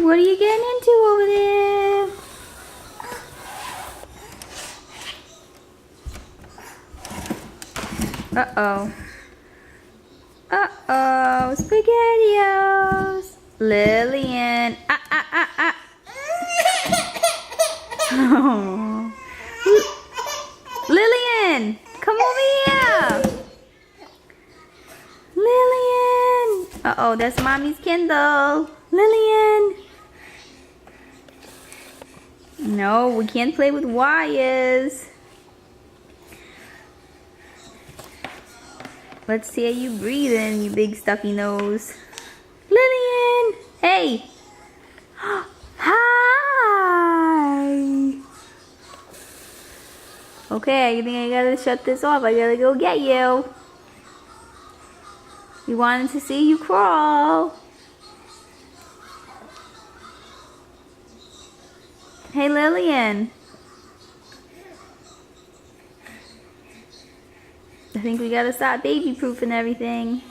What are you getting into over there? Uh-oh. Uh-oh. SpaghettiOs. Lillian. Oh. Lillian, come over here. Lillian. Uh-oh, that's Mommy's Kindle. Lillian. No, we can't play with wires. Let's see how you breathing, you big stuffy nose. Lillian! Hey! Hi! Okay, I think I gotta shut this off. I gotta go get you. We wanted to see you crawl. Hey, Lillian. I think we gotta start baby-proofing everything.